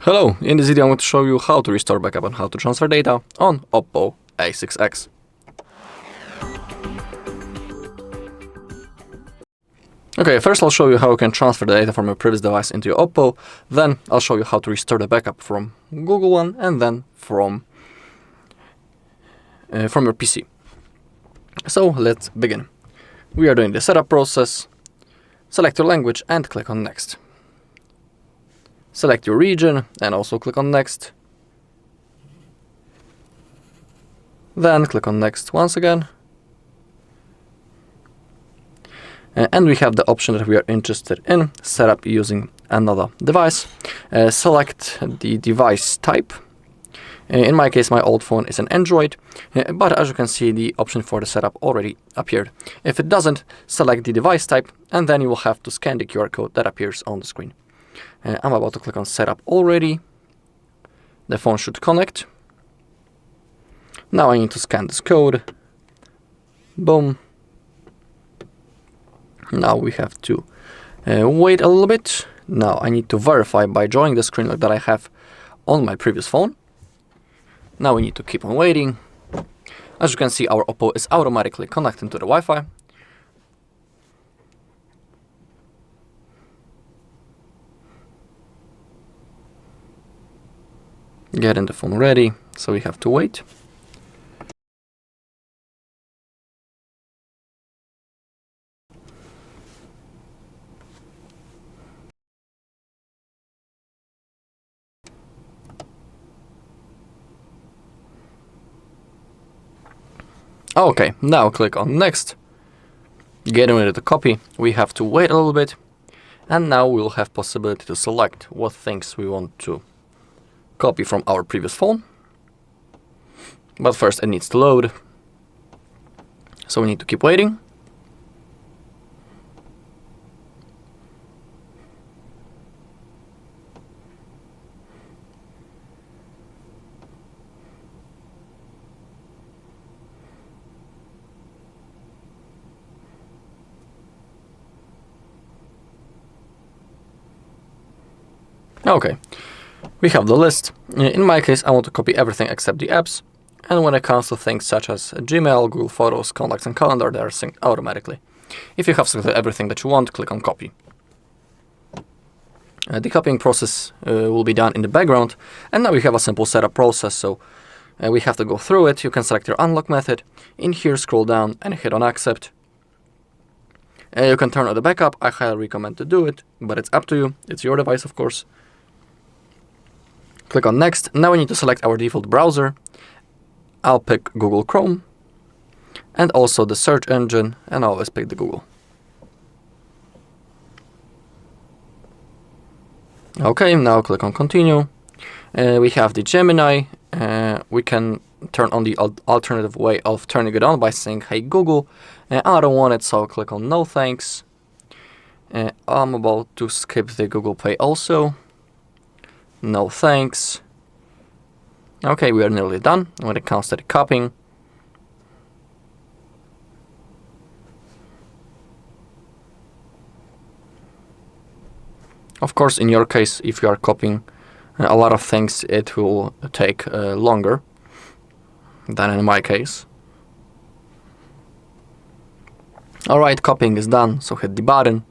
Hello, in this video I'm going to show you how to restore backup and how to transfer data on OPPO A6x. Okay, first I'll show you how you can transfer the data from your previous device into your OPPO, then I'll show you how to restore the backup from Google One and then from your PC. So let's begin. We are doing the setup process. Select your language and click on Next. Select your region and also click on Next. Then click on Next once again. And we have the option that we are interested in, setup using another device. Select the device type. In my case, my old phone is an Android, but as you can see, the option for the setup already appeared. If it doesn't, select the device type, and then you will have to scan the QR code that appears on the screen. I'm about to click on setup already. The phone should connect. Now I need to scan this code. Boom. Now we have to wait a little bit. Now I need to verify by drawing the screen that I have on my previous phone. Now we need to keep on waiting. As you can see, our OPPO is automatically connecting to the Wi-Fi. Getting the phone ready, so we have to wait. Okay, now click on Next. Getting ready to copy. We have to wait a little bit. And now we'll have possibility to select what things we want to copy from our previous phone. But first it needs to load. So we need to keep waiting. Okay, we have the list. In my case, I want to copy everything except the apps. And when it comes to things such as Gmail, Google Photos, Contacts and Calendar, they are synced automatically. If you have selected everything that you want, click on Copy. The copying process will be done in the background. And now we have a simple setup process, so we have to go through it. You can select your unlock method. In here, scroll down and hit on Accept. You can turn on the backup. I highly recommend to do it, but it's up to you. It's your device, of course. Click on Next. Now we need to select our default browser. I'll pick Google Chrome and also the search engine, and I always pick the Google. Okay, now click on Continue. We have the Gemini. We can turn on the alternative way of turning it on by saying, "Hey Google," I don't want it, so I'll click on No Thanks. I'm about to skip the Google Pay also. No thanks. Okay, we are nearly done when it comes to the copying. Of course, in your case, if you are copying a lot of things, it will take longer than in my case. Alright, copying is done, so hit the button.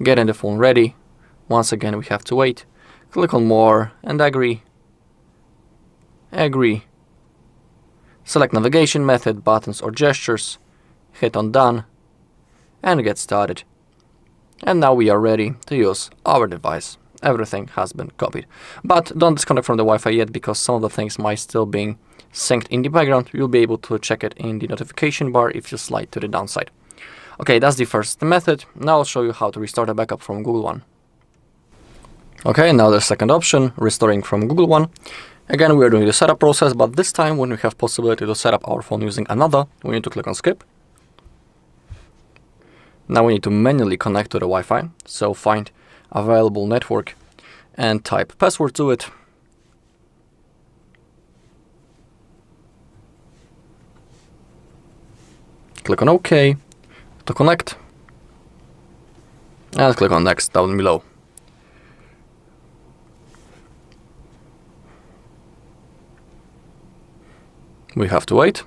Getting the phone ready. Once again, we have to wait. Click on More and Agree. Agree. Select navigation method, buttons or gestures. Hit on Done and get started. And now we are ready to use our device. Everything has been copied. But don't disconnect from the Wi-Fi yet, because some of the things might still be synced in the background. You'll be able to check it in the notification bar if you slide to the downside. Okay, that's the first method. Now I'll show you how to restore the backup from Google One. Okay, now the second option, restoring from Google One. Again, we are doing the setup process, but this time when we have possibility to set up our phone using another, we need to click on Skip. Now we need to manually connect to the Wi-Fi, so find available network and type password to it. Click on OK to connect. and click on Next down below. We have to wait.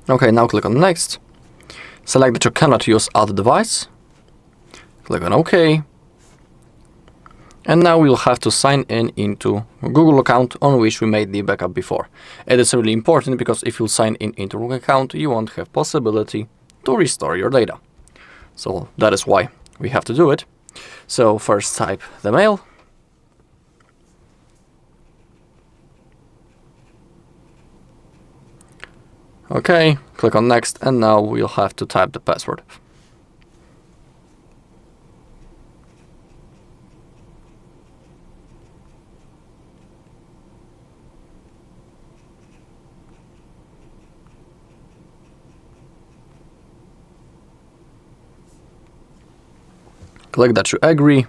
Okay, now click on Next. Select that you cannot use other device. Click on OK. And now we'll have to sign in into a Google account on which we made the backup before. It is really important because if you sign in into a Google account, you won't have possibility to restore your data. So that is why we have to do it. So first type the mail. Okay, click on Next, and now we'll have to type the password. Click that you agree.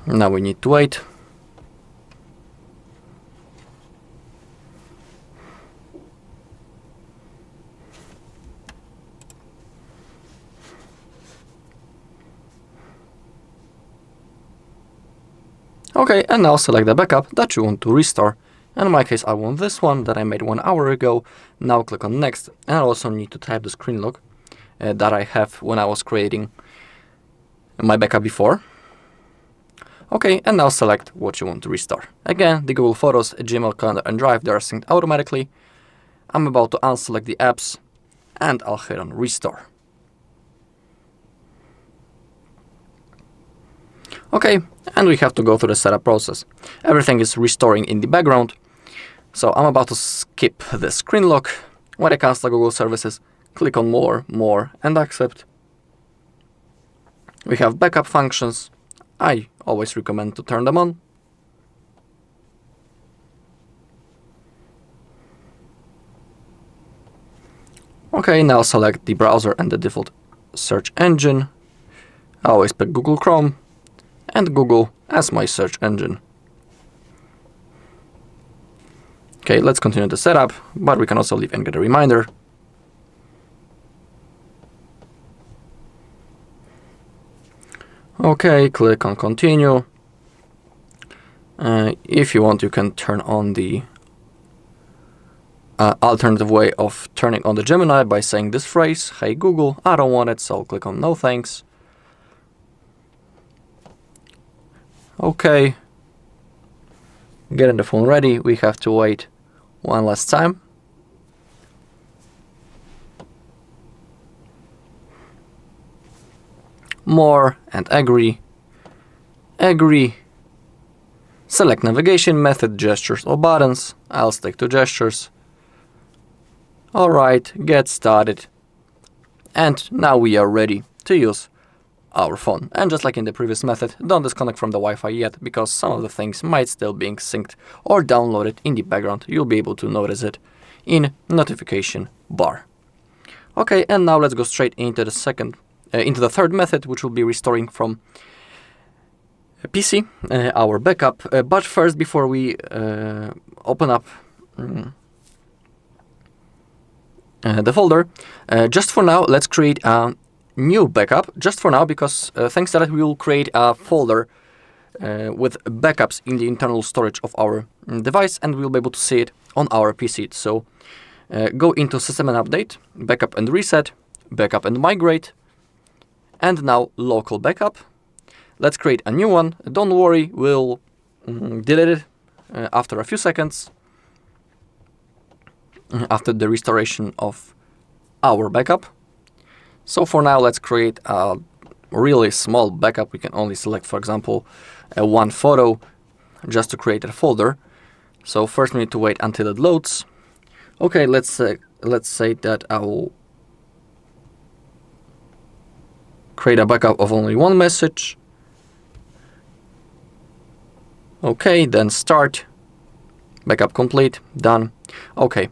Now we need to wait. Okay, and now select the backup that you want to restore. In my case, I want this one that I made 1 hour ago. Now click on Next, and I also need to type the screen lock that I have when I was creating my backup before. Okay, and now select what you want to restore. Again, the Google Photos, Gmail, Calendar, and Drive, they are synced automatically. I'm about to unselect the apps, and I'll hit on Restore. Okay, and we have to go through the setup process. Everything is restoring in the background. So I'm about to skip the screen lock. When I cancel Google services, click on More, and Accept. We have backup functions. I always recommend to turn them on. Okay, now select the browser and the default search engine. I always pick Google Chrome and Google as my search engine. Okay, let's continue the setup, but we can also leave and get a reminder. Okay, click on Continue. If you want, you can turn on the alternative way of turning on the Gemini by saying this phrase, "Hey Google, I don't want it," so click on No Thanks. Okay. Getting the phone ready, we have to wait one last time. More and agree. Agree. Select navigation method, gestures or buttons. I'll stick to gestures. Alright, get started. And now we are ready to use our phone. And just like in the previous method, don't disconnect from the Wi-Fi yet, because some of the things might still be synced or downloaded in the background. You'll be able to notice it in notification bar. Okay, and now let's go straight into the third method, which will be restoring from PC, our backup. But first, before we open up the folder, just for now, let's create a new backup. Just for now, because thanks to that, we will create a folder with backups in the internal storage of our device, and we'll be able to see it on our PC. So go into System and Update, Backup and Reset, Backup and Migrate, and now Local Backup. Let's create a new one. Don't worry, we'll delete it after a few seconds, after the restoration of our backup. So for now, let's create a really small backup. We can only select, for example, one photo just to create a folder. So first we need to wait until it loads. Okay, let's say that I will create a backup of only one message. Okay, then start. Backup complete, done. Okay,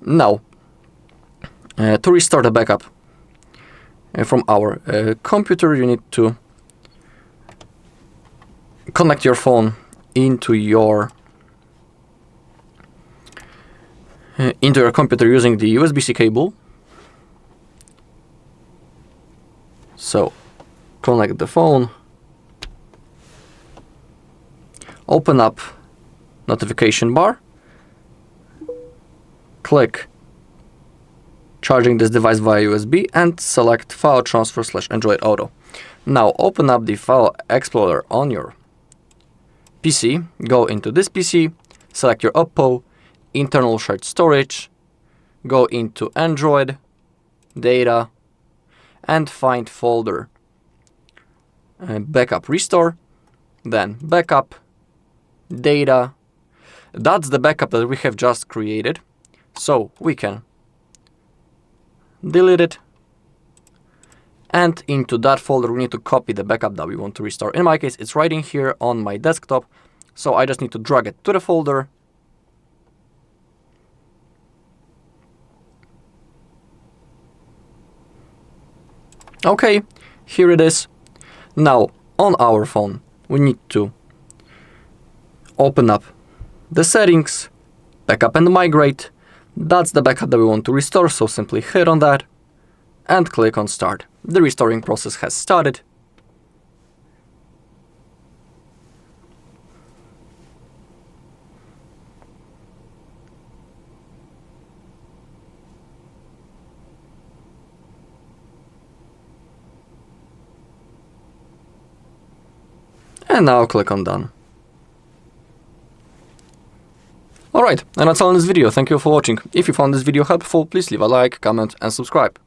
now to restore the backup from our computer, you need to connect your phone into your computer using the USB-C cable. So connect the phone, open up notification bar, click charging this device via USB and select File Transfer / Android Auto. Now open up the File Explorer on your PC, go into this PC, select your OPPO, internal shared storage, go into Android, data, and find folder backup restore, then backup, data. That's the backup that we have just created, so we can delete it, and into that folder we need to copy the backup that we want to restore. In my case, it's right in here on my desktop, so I just need to drag it to the folder. Okay, here it is. Now on our phone we need to open up the settings, backup and migrate. That's the backup that we want to restore, so simply hit on that and click on start. The restoring process has started. And now click on done. Alright, and that's all in this video. Thank you for watching. If you found this video helpful, please leave a like, comment and subscribe.